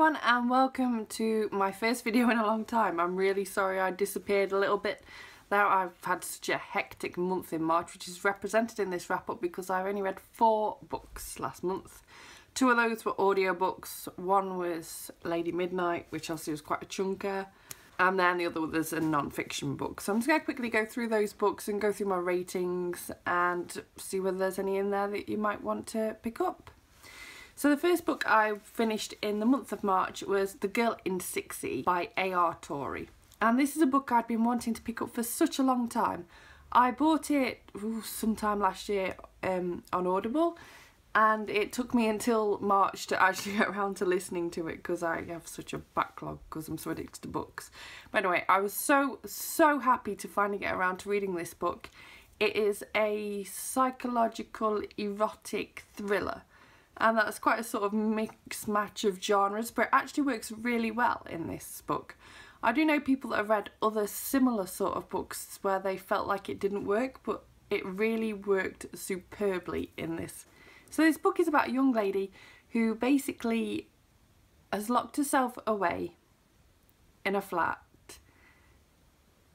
everyone and welcome to my first video in a long time. I'm really sorry I disappeared a little bit there. I've had such a hectic month in March, which is represented in this wrap up because I only read 4 books last month. 2 of those were audiobooks. One was Lady Midnight, which obviously was quite a chunker, and then the other was a non-fiction book. So I'm just going to quickly go through those books and go through my ratings and see whether there's any in there that you might want to pick up. So the first book I finished in the month of March was The Girl in 60 by A.R. Torrey. And this is a book I'd been wanting to pick up for such a long time. I bought it sometime last year on Audible, and it took me until March to actually get around to listening to it because I have such a backlog because I'm so addicted to books. But anyway, I was so happy to finally get around to reading this book. It is a psychological erotic thriller. And that's quite a sort of mixed match of genres, but it actually works really well in this book. I do know people that have read other similar sort of books where they felt like it didn't work, but it really worked superbly in this. So this book is about a young lady who basically has locked herself away in a flat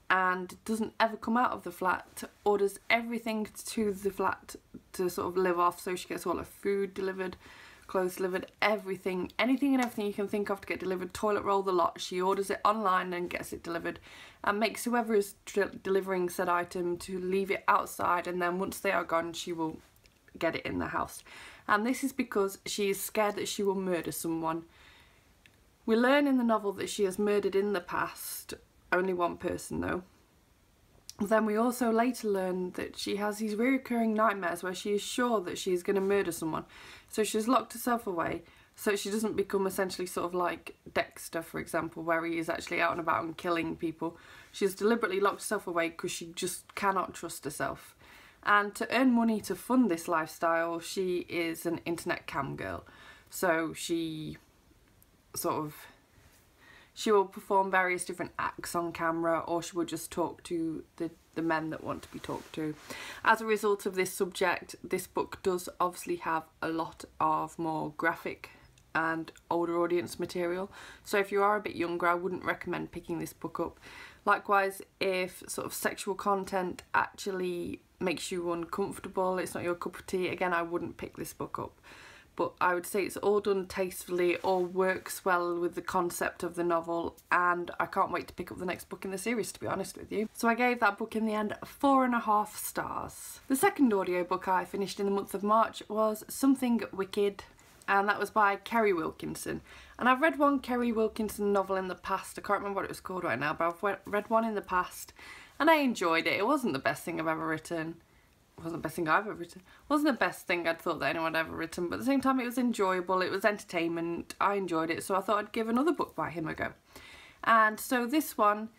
and doesn't ever come out of the flat, orders everything to the flat to sort of live off, so she gets all her food delivered, clothes delivered, anything and everything you can think of to get delivered, toilet roll, the lot. She orders it online and gets it delivered and makes whoever is delivering said item to leave it outside, and then once they are gone she will get it in the house. And this is because she is scared that she will murder someone. We learn in the novel that she has murdered in the past, only one person though. Then we also later learn that she has these recurring nightmares where she is sure that she is going to murder someone. So she's locked herself away so she doesn't become essentially sort of like Dexter, for example, where he is actually out and about and killing people. She's deliberately locked herself away because she just cannot trust herself. And to earn money to fund this lifestyle, she is an internet cam girl. So she will perform various different acts on camera, or she will just talk to the men that want to be talked to. As a result of this subject, this book does obviously have a lot of more graphic and older audience material. So if you are a bit younger, I wouldn't recommend picking this book up. Likewise, if sort of sexual content actually makes you uncomfortable, it's not your cup of tea, again, I wouldn't pick this book up. But I would say it's all done tastefully, it all works well with the concept of the novel, and I can't wait to pick up the next book in the series, to be honest with you. So I gave that book in the end 4.5 stars. The second audiobook I finished in the month of March was Something Wicked, and that was by Kerry Wilkinson. And I've read one Kerry Wilkinson novel in the past, I can't remember what it was called right now, but I've read one in the past and I enjoyed it. It wasn't the best thing I've ever written. It wasn't the best thing I've ever written. It wasn't the best thing I'd thought that anyone had ever written, but at the same time it was enjoyable, it was entertainment, I enjoyed it, so I thought I'd give another book by him a go. And so this one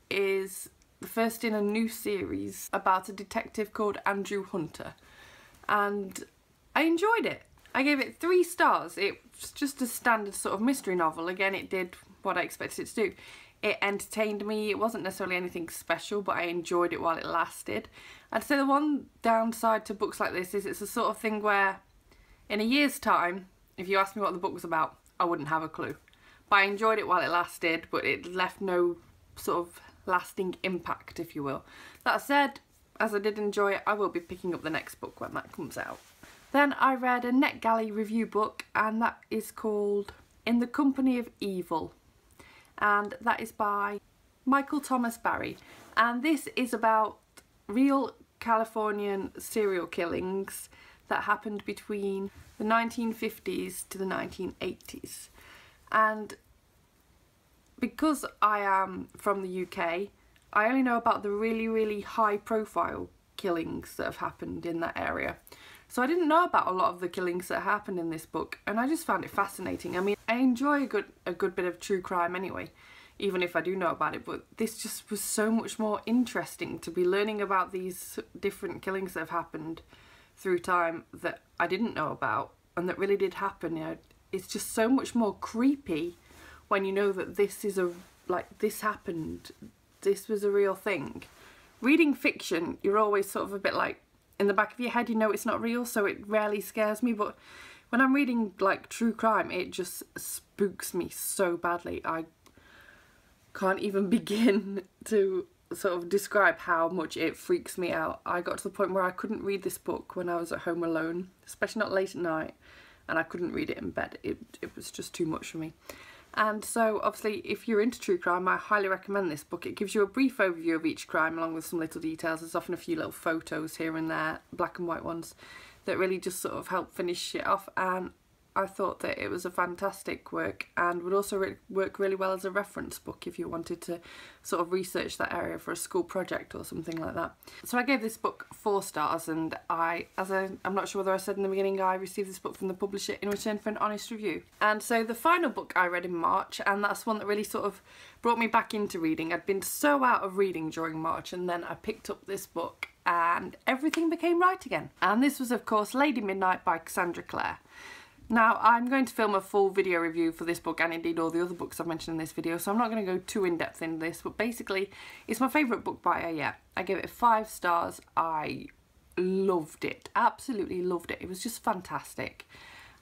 is the first in a new series about a detective called Andrew Hunter, and I enjoyed it. I gave it 3 stars. It's just a standard sort of mystery novel. Again, it did what I expected it to do. It entertained me. It wasn't necessarily anything special, but I enjoyed it while it lasted. I'd say the one downside to books like this is it's the sort of thing where in a year's time, if you asked me what the book was about, I wouldn't have a clue. But I enjoyed it while it lasted, but it left no sort of lasting impact, if you will. That said, as I did enjoy it, I will be picking up the next book when that comes out. Then I read a NetGalley review book, and that is called In the Company of Evil. And that is by Michael Thomas Barry. And this is about real Californian serial killings that happened between the 1950s to the 1980s. And because I am from the UK, I only know about the really high profile killings that have happened in that area. So I didn't know about a lot of the killings that happened in this book, and I just found it fascinating. I mean, I enjoy a good bit of true crime anyway, even if I do know about it, but this just was so much more interesting to be learning about these different killings that have happened through time that I didn't know about and that really did happen. You know, it's just so much more creepy when you know that this is this happened, this was a real thing. Reading fiction, you're always sort of a bit like, in the back of your head you know it's not real, so it rarely scares me, but when I'm reading like true crime, it just spooks me so badly. I can't even begin to sort of describe how much it freaks me out. I got to the point where I couldn't read this book when I was at home alone, especially not late at night, and I couldn't read it in bed. It was just too much for me. And so obviously if you're into true crime, I highly recommend this book. It gives you a brief overview of each crime along with some little details. There's often a few little photos here and there, black and white ones, that really just sort of help finish it off. And I thought that it was a fantastic work and would also work really well as a reference book if you wanted to sort of research that area for a school project or something like that. So I gave this book 4 stars, and I'm not sure whether I said in the beginning, I received this book from the publisher in return for an honest review. And so the final book I read in March, and that's one that really sort of brought me back into reading. I'd been so out of reading during March, and then I picked up this book and everything became right again. And this was of course Lady Midnight by Cassandra Clare. Now, I'm going to film a full video review for this book and indeed all the other books I've mentioned in this video, so I'm not going to go too in-depth into this, but basically it's my favourite book by her yet. I gave it 5 stars. I loved it, absolutely loved it. It was just fantastic.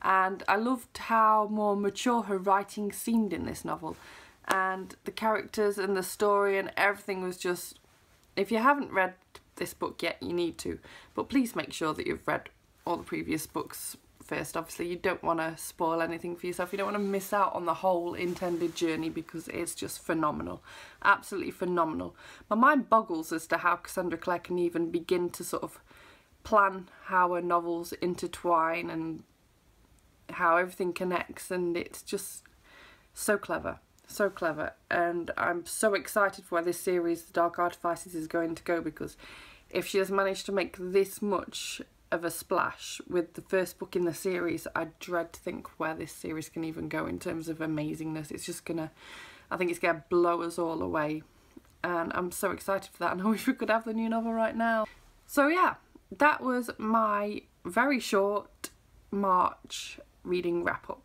And I loved how more mature her writing seemed in this novel. And the characters and the story and everything was just... If you haven't read this book yet, you need to. But please make sure that you've read all the previous books first. Obviously you don't want to spoil anything for yourself. You don't want to miss out on the whole intended journey because it's just phenomenal, absolutely phenomenal. My mind boggles as to how Cassandra Clare can even begin to sort of plan how her novels intertwine and how everything connects, and it's just so clever, so clever. And I'm so excited for where this series, The Dark Artifices, is going to go, because if she has managed to make this much of a splash with the first book in the series, I dread to think where this series can even go in terms of amazingness. It's just gonna, I think it's gonna blow us all away, and I'm so excited for that, and I wish we could have the new novel right now. So yeah, that was my very short March reading wrap up.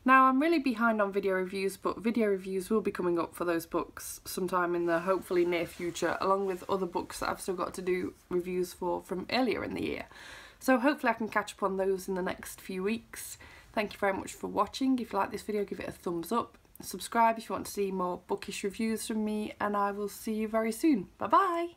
Now, I'm really behind on video reviews, but video reviews will be coming up for those books sometime in the hopefully near future, along with other books that I've still got to do reviews for from earlier in the year. So hopefully I can catch up on those in the next few weeks. Thank you very much for watching. If you like this video, give it a thumbs up. Subscribe if you want to see more bookish reviews from me, and I will see you very soon. Bye bye!